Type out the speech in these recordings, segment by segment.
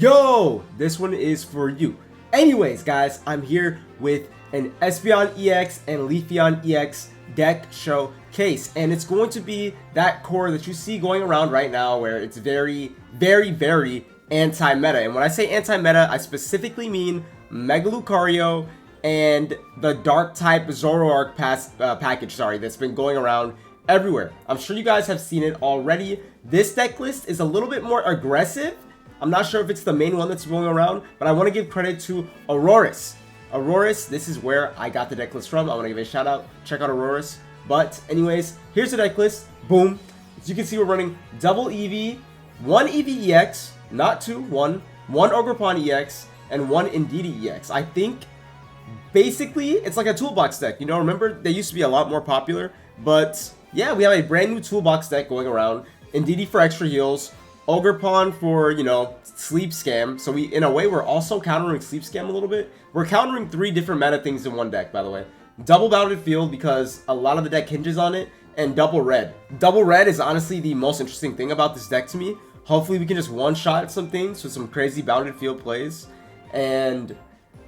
Yo, this one is for you. Anyways, guys, I'm here with an Espeon EX and Leafeon EX deck showcase, and it's going to be that core that you see going around right now where it's very anti-meta. And when I say anti-meta, I specifically mean Mega Lucario and the dark type Zoroark package, that's been going around everywhere. I'm sure you guys have seen it already. This deck list is a little bit more aggressive. I'm not sure if it's the main one that's going around, but I want to give credit to Auroras. Auroras, this is where I got the deck list from. I want to give a shout out. Check out Auroras. But anyways, here's the deck list. Boom. As you can see, we're running double EV, one EV EX, not two, one Ogerpon EX, and one Indeedee EX. I think basically it's like a toolbox deck. You know, remember they used to be a lot more popular, but yeah, we have a brand new toolbox deck going around. Indeedee for extra heals, Ogerpon for, you know, sleep scam. So we, in a way, we're also countering sleep scam a little bit. We're countering 3 different meta things in one deck, by the way. Double bounded field because a lot of the deck hinges on it, and double red. Double red is honestly the most interesting thing about this deck to me. Hopefully we can just one-shot some things with some crazy bounded field plays. And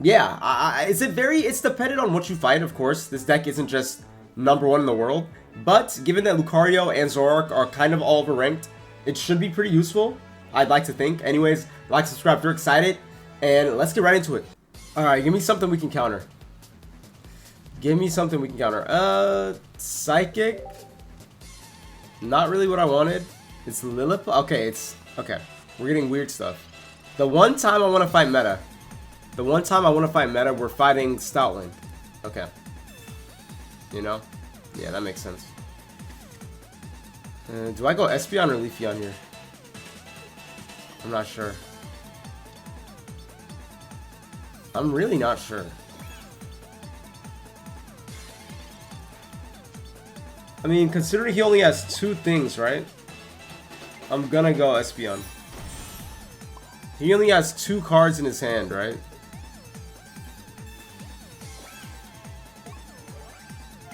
yeah, it's dependent on what you fight, of course. This deck isn't just #1 in the world. But given that Lucario and Zoroark are kind of all overranked, it should be pretty useful, I'd like to think. Anyways, like, subscribe if you're excited, and let's get right into it. Alright, give me something we can counter. Give me something we can counter. Psychic. Not really what I wanted. It's Lilip. Okay, okay. We're getting weird stuff. The one time I want to fight meta. We're fighting Stoutland. Okay. You know? Yeah, that makes sense. Do I go Espeon or Leafeon here? I'm not sure. I'm really not sure. I mean, considering he only has 2 things, right? I'm gonna go Espeon. He only has 2 cards in his hand, right?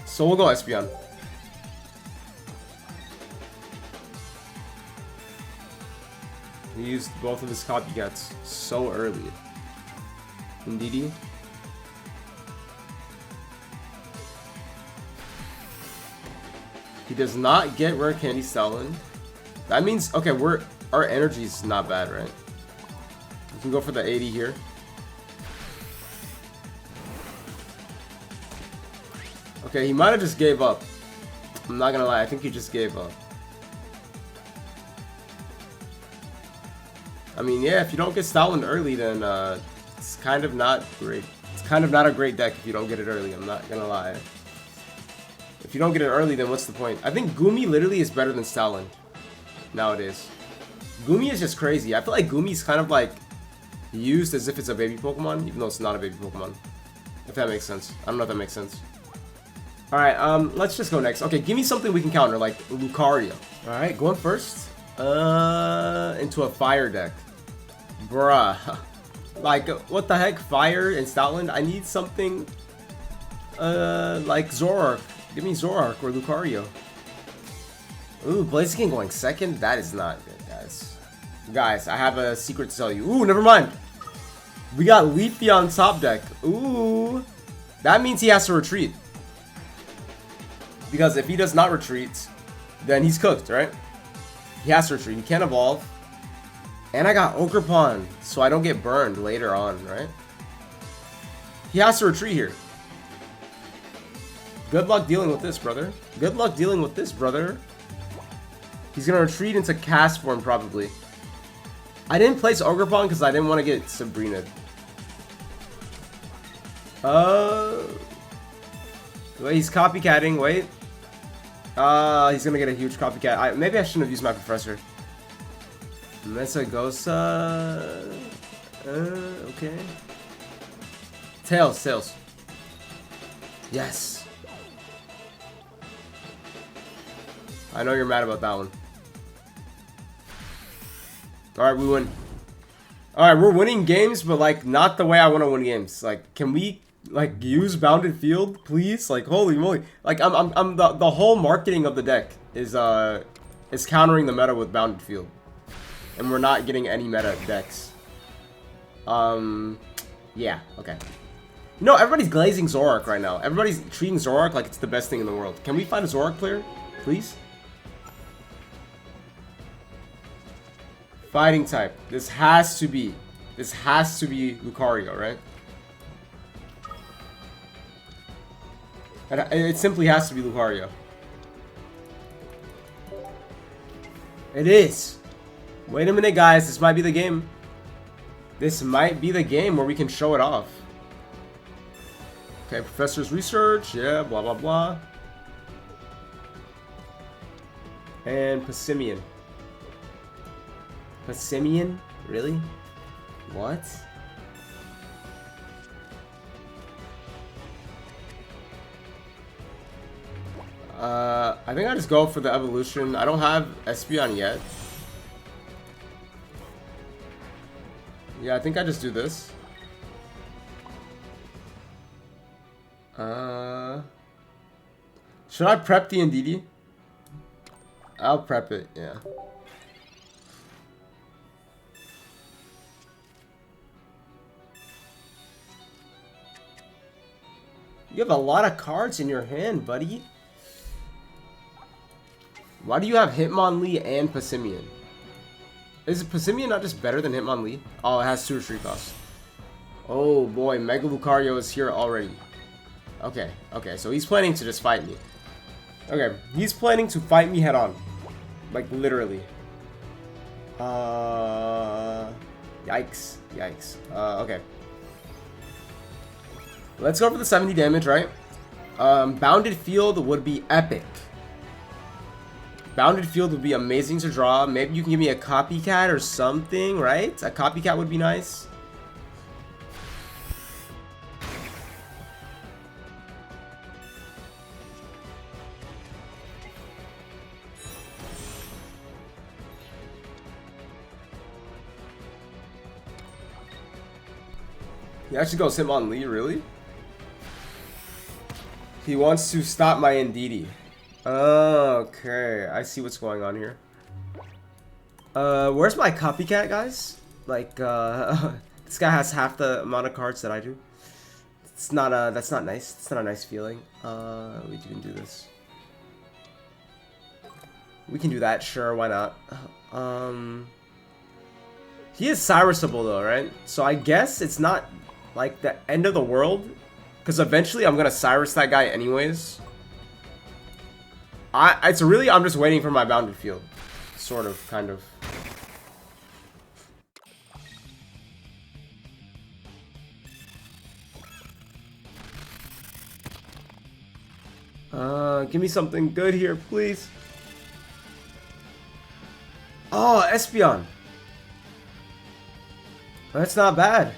So we'll go Espeon. He used both of his copycats so early. Indeedee. He does not get Rare Candy Stoutland. That means, okay, our energy's not bad, right? We can go for the 80 here. Okay, he might have just gave up. I'm not gonna lie, I think he just gave up. I mean, yeah, if you don't get Stoutland early, then it's kind of not great. It's kind of not a great deck if you don't get it early, I'm not gonna lie. If you don't get it early, then what's the point? I think Goomy literally is better than Stoutland nowadays. Goomy is just crazy. I feel like Goomy's kind of like used as if it's a baby Pokemon, even though it's not a baby Pokemon. If that makes sense. I don't know if that makes sense. Alright, let's just go next. Okay, give me something we can counter, like Lucario. Alright, going first. Into a fire deck. Bruh. Like, what the heck? Fire and Stoutland? I need something, like Zoroark. Give me Zoroark or Lucario. Ooh, Blaziken going second? That is not good, guys. Guys, I have a secret to tell you. Ooh, never mind. We got Leafeon top deck. Ooh. That means he has to retreat. Because if he does not retreat, then he's cooked, right? He has to retreat. He can't evolve. And I got Ogerpon, so I don't get burned later on, right? He has to retreat here. Good luck dealing with this, brother. Good luck dealing with this, brother. He's gonna retreat into cast form, probably. I didn't place Ogerpon because I didn't want to get Sabrina. Wait, he's copycatting. Wait. He's gonna get a huge copycat. Maybe I shouldn't have used my professor. Mesagosa. Okay. Tails. Yes. I know you're mad about that one. Alright, we win. Alright, we're winning games, but like not the way I want to win games. Like, can we like use bounded field, please? Like, holy moly! Like, the whole marketing of the deck is countering the meta with bounded field, and we're not getting any meta decks. Yeah, okay. No, everybody's glazing Zoroark right now. Everybody's treating Zoroark like it's the best thing in the world. Can we find a Zoroark player, please? Fighting type. This has to be Lucario, right? And it simply has to be Lucario. It is. Wait a minute, guys. This might be the game. This might be the game where we can show it off. Okay, Professor's research. Yeah, blah, blah, blah. And Passimian. Passimian? Really? What? I think I just go for the evolution. I don't have Espeon yet. Yeah, I think I just do this. Should I prep the Indeedee? I'll prep it, yeah. You have a lot of cards in your hand, buddy. Why do you have Hitmonlee and Passimian? Is Passimian not just better than Hitmonlee? Oh, it has 2 retreat costs. Oh boy, Mega Lucario is here already. Okay, okay, so he's planning to just fight me. Okay, he's planning to fight me head on. Like, literally. Yikes. Yikes. Okay. Let's go for the 70 damage, right? Bounded Field would be epic. Bounded Field would be amazing to draw. Maybe you can give me a Copycat or something, right? A Copycat would be nice. He actually goes Hitmonlee, really? He wants to stop my Indeedee. Okay, I see what's going on here. Where's my Copycat, guys? Like, this guy has half the amount of cards that I do. It's not, that's not nice. It's not a nice feeling. We can do this. We can do that, sure, why not? He is Cyrusable though, right? So I guess it's not like the end of the world, because eventually I'm gonna Cyrus that guy anyways. It's really, I'm just waiting for my Bounded Field. Sort of, kind of. Give me something good here, please. Oh, Espeon. That's not bad.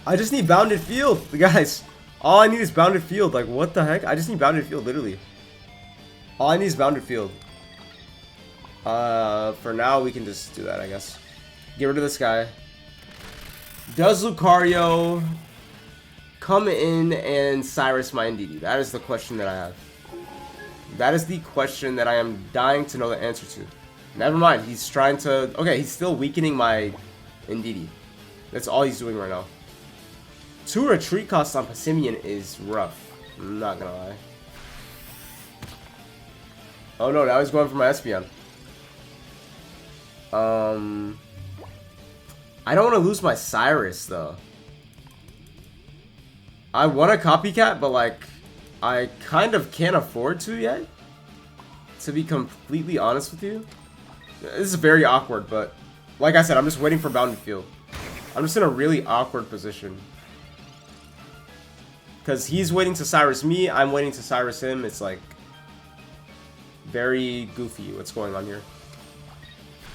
I just need Bounded Field, guys. All I need is Bounded Field. Like, what the heck? I just need Bounded Field, literally. All I need is Bounded Field. For now, we can just do that, I guess. Get rid of this guy. Does Lucario come in and Cyrus my Indeedee? That is the question that I have. That is the question that I am dying to know the answer to. Never mind, he's trying to... Okay, he's still weakening my Indeedee. That's all he's doing right now. 2 retreat costs on Passimian is rough. I'm not gonna lie. Oh no, now he's going for my Espeon. I don't want to lose my Cyrus though. I want a Copycat, but like, I kind of can't afford to yet. To be completely honest with you. This is very awkward, but like I said, I'm just waiting for Bounded Field. I'm just in a really awkward position. Because he's waiting to Cyrus me, I'm waiting to Cyrus him. It's like very goofy what's going on here.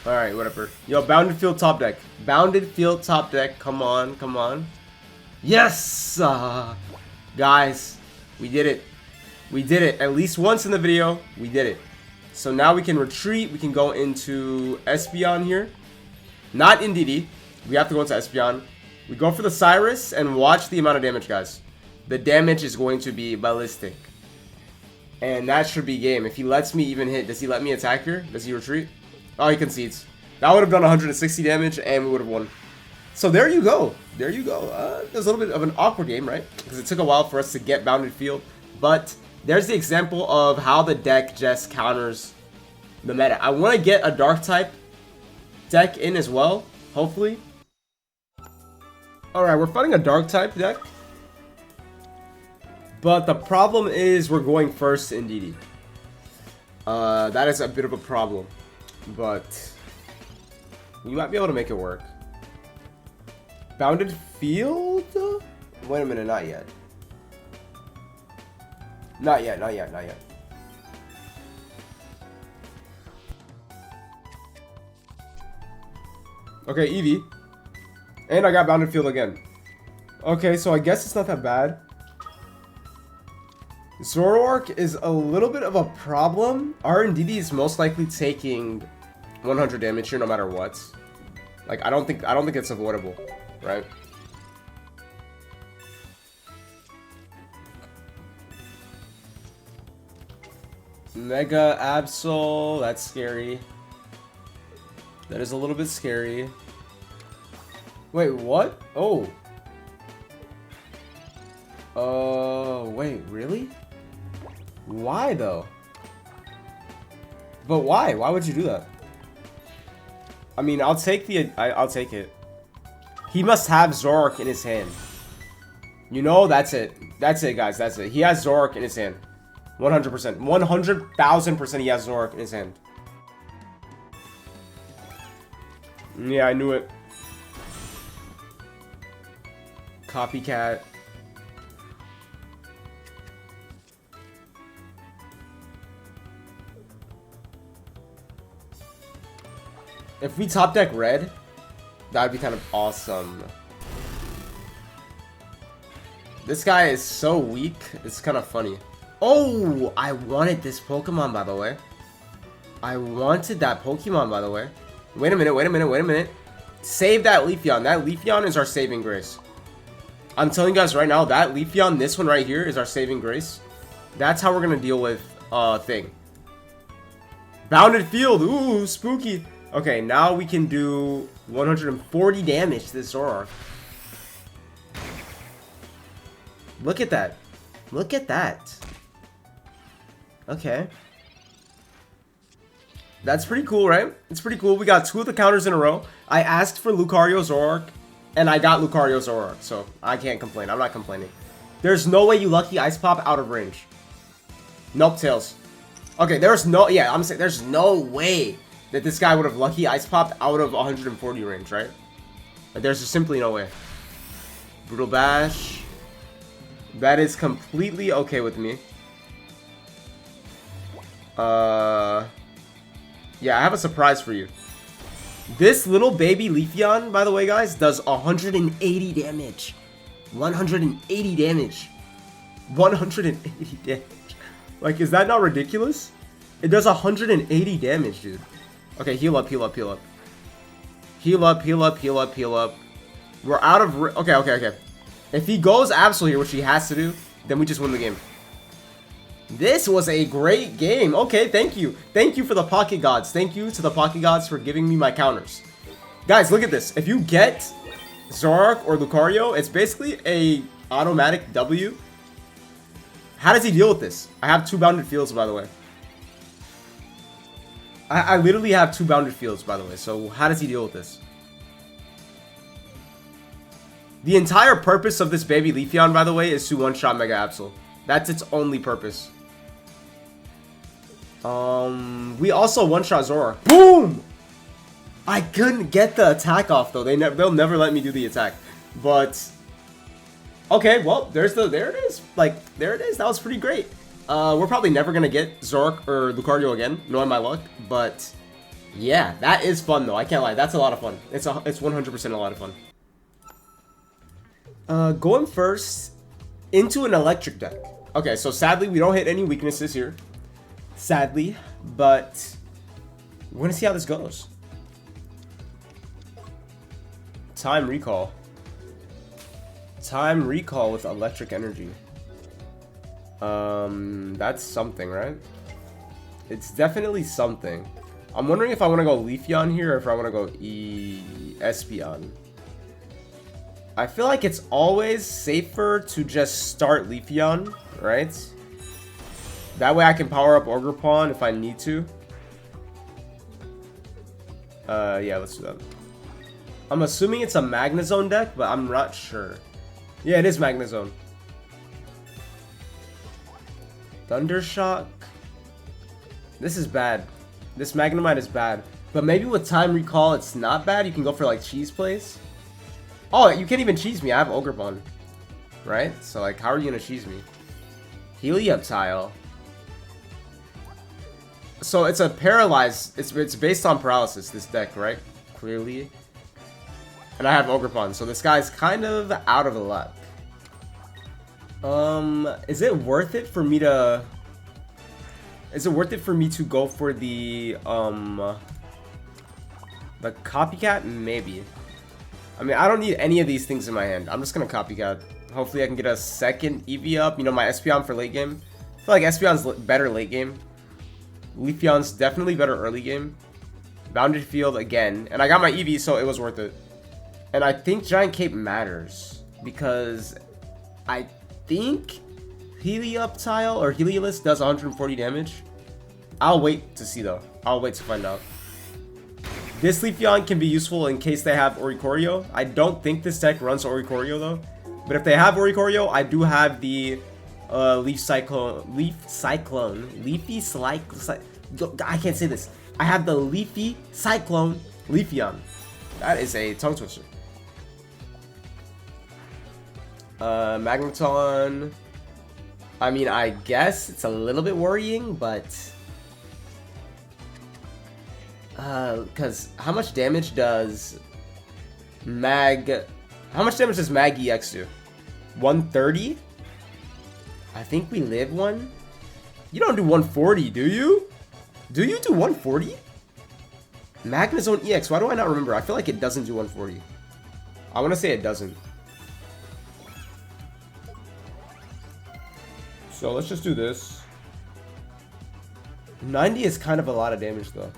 Alright, whatever. Yo, Bounded Field top deck. Bounded Field top deck. Come on, come on. Yes! Guys, we did it. We did it. At least once in the video, we did it. So now we can retreat. We can go into Espeon here. Not Indeedee. We have to go into Espeon. We go for the Cyrus and watch the amount of damage, guys. The damage is going to be ballistic. And that should be game. If he lets me even hit, does he let me attack here? Does he retreat? Oh, he concedes. That would have done 160 damage and we would have won. So there you go. There you go. It was a little bit of an awkward game, right? Because it took a while for us to get Bounded Field. But there's the example of how the deck just counters the meta. I want to get a Dark type deck in as well, hopefully. Alright, we're fighting a Dark type deck. But the problem is we're going first in DD. That is a bit of a problem. But you might be able to make it work. Bounded Field? Wait a minute, not yet. Not yet, not yet, not yet. Okay, Eevee. And I got Bounded Field again. Okay, so I guess it's not that bad. Zoroark is a little bit of a problem. RNDD is most likely taking 100 damage here no matter what. Like, I don't think it's avoidable, right? Mega Absol, that's scary. That is a little bit scary. Wait, what? Oh. Wait, really? Why though? But why? Why would you do that? I mean, I'll take it. He must have Zoroark in his hand. You know, that's it. That's it, guys. That's it. He has Zoroark in his hand. 100%. 100,000% he has Zoroark in his hand. Yeah, I knew it. Copycat. If we top deck red, that would be kind of awesome. This guy is so weak, it's kind of funny. Oh, I wanted this Pokemon, by the way. I wanted that Pokemon, by the way. Wait a minute, wait a minute, wait a minute. Save that Leafeon. That Leafeon is our saving grace. I'm telling you guys right now, that Leafeon, this one right here, is our saving grace. That's how we're going to deal with thing. Bounded Field. Ooh, spooky. Okay, now we can do 140 damage to this Zoroark. Look at that. Look at that. Okay. That's pretty cool, right? It's pretty cool. We got 2 of the counters in a row. I asked for Lucario Zoroark, and I got Lucario Zoroark, so I can't complain. I'm not complaining. There's no way you Lucky Ice Pop out of range. Nope, Tails. Okay, there's no... Yeah, I'm saying there's no way that this guy would have Lucky Ice Popped out of 140 range, right? Like, there's just simply no way. Brutal Bash. That is completely okay with me. Yeah, I have a surprise for you. This little baby Leafeon, by the way, guys, does 180 damage. 180 damage. 180 damage. Like, is that not ridiculous? It does 180 damage, dude. Okay, heal up, heal up, heal up. Heal up, heal up, heal up, heal up. We're out of... Okay, okay, okay. If he goes Absol here, which he has to do, then we just win the game. This was a great game. Okay, thank you. Thank you for the Pocket Gods. Thank you to the Pocket Gods for giving me my counters. Guys, look at this. If you get Zoroark or Lucario, it's basically a automatic W. How does he deal with this? I have 2 Bounded Fields, by the way. I literally have 2 Bounded Fields, by the way. So how does he deal with this? The entire purpose of this baby Leafeon, by the way, is to one-shot Mega Absol. That's its only purpose. We also one-shot Zoroark. Boom! I couldn't get the attack off, though. They'll never let me do the attack. But... Okay, well, there it is. Like, there it is. That was pretty great. We're probably never gonna get Zoroark or Lucario again, knowing my luck. But, yeah, that is fun, though. I can't lie. That's a lot of fun. It's 100% a lot of fun. Going first into an electric deck. Okay, so sadly, we don't hit any weaknesses here. Sadly, but we're gonna see how this goes. Time Recall. Time Recall with Electric Energy. That's something, right? It's definitely something. I'm wondering if I want to go Leafeon here or if I want to go Espeon. I feel like it's always safer to just start Leafeon, right? That way I can power up Ogerpon if I need to. Yeah, let's do that. I'm assuming it's a Magnezone deck, but I'm not sure. Yeah, it is Magnezone. Thundershock. This is bad. This Magnemite is bad. But maybe with Time Recall, it's not bad. You can go for like Cheese Plays. Oh, you can't even cheese me. I have Ogerpon. Right? So like, how are you gonna cheese me? Helioptile. So it's a paralyzed. It's based on paralysis, this deck, right? Clearly. And I have Ogerpon, so this guy's kind of out of luck. Is it worth it for me to... Is it worth it for me to go for the Copycat? Maybe. I mean, I don't need any of these things in my hand. I'm just gonna Copycat. Hopefully I can get a second EV up. You know, my Espeon for late game. I feel like Espeon's better late game. Leafeon's definitely better early game. Bounded Field again. And I got my EV, so it was worth it. And I think Giant Cape matters. Because I think Helioptile or Heliolisk does 140 damage. I'll wait to see though. I'll wait to find out. This Leafeon can be useful in case they have Oricorio. I don't think this deck runs Oricorio though. But if they have Oricorio, I do have the Leafy Cyclone. I can't say this. I have the Leafy Cyclone Leafeon. That is a tongue twister. Magneton. I mean, I guess it's a little bit worrying, but because how much damage does Mag EX do? 130? I think we live one. You don't do 140, do you? Do you do 140? Magnezone EX, why do I not remember? I feel like it doesn't do 140. I want to say it doesn't. So let's just do this. 90 is kind of a lot of damage though.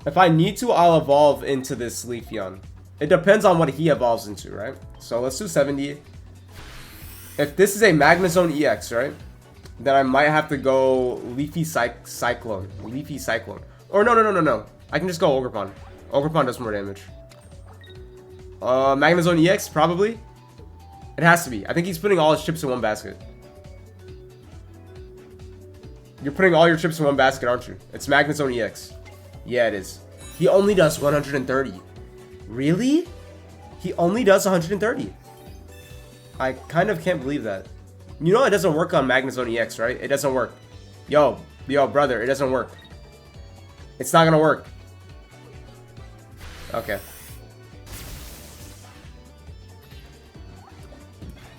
If I need to, I'll evolve into this Leafeon. It depends on what he evolves into, right? So let's do 70. If this is a Magnezone EX, right? Then I might have to go Leafy Cyclone. Leafy Cyclone. Or no. I can just go Ogerpon. Ogerpon does more damage. Magnezone EX, probably. It has to be. I think he's putting all his chips in one basket. You're putting all your chips in one basket, aren't you? It's Magnezone EX. Yeah, it is. He only does 130. Really? He only does 130. I kind of can't believe that. You know it doesn't work on Magnezone EX, right? It doesn't work. Yo, brother, it doesn't work. It's not gonna work. Okay.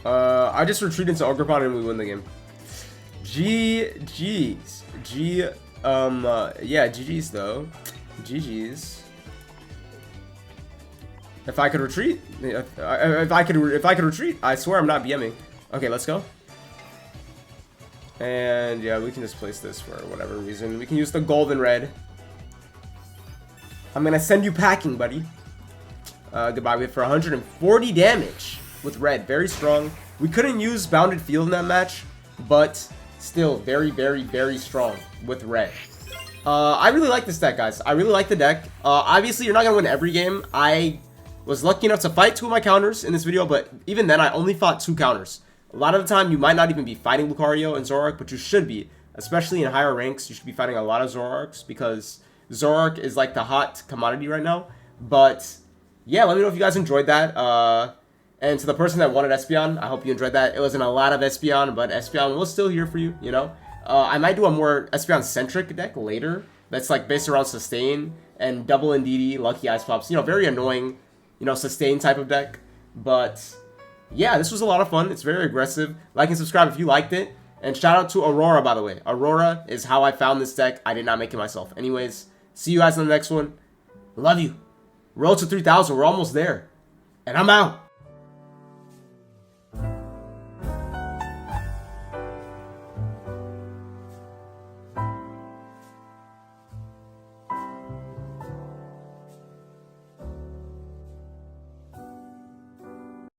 I just retreat into Ogerpon and we win the game. GG's. Yeah, GG's though. GG's. If I could retreat, if I could retreat, I swear I'm not BMing. Okay, let's go. And yeah, we can just place this for whatever reason. We can use the golden red. I'm gonna send you packing, buddy. Goodbye. We have for 140 damage with red. Very strong. We couldn't use Bounded Field in that match, but still very, very, very strong with red. I really like this deck, guys. I really like the deck. Obviously, you're not gonna win every game. I was lucky enough to fight 2 of my counters in this video, but even then, I only fought 2 counters. A lot of the time, you might not even be fighting Lucario and Zoroark, but you should be. Especially in higher ranks, you should be fighting a lot of Zoroarks, because Zoroark is like the hot commodity right now. But yeah, let me know if you guys enjoyed that. And to the person that wanted Espeon, I hope you enjoyed that. It wasn't a lot of Espeon, but Espeon was still here for you, you know? I might do a more Espeon-centric deck later. That's like based around Sustain and Double Indeedee, Lucky Ice Pops. You know, very annoying, you know, Sustain type of deck. But yeah, this was a lot of fun. It's very aggressive. Like and subscribe if you liked it. And shout out to Aurora, by the way. Aurora is how I found this deck. I did not make it myself. Anyways, see you guys in the next one. Love you. Road to 3,000. We're almost there. And I'm out.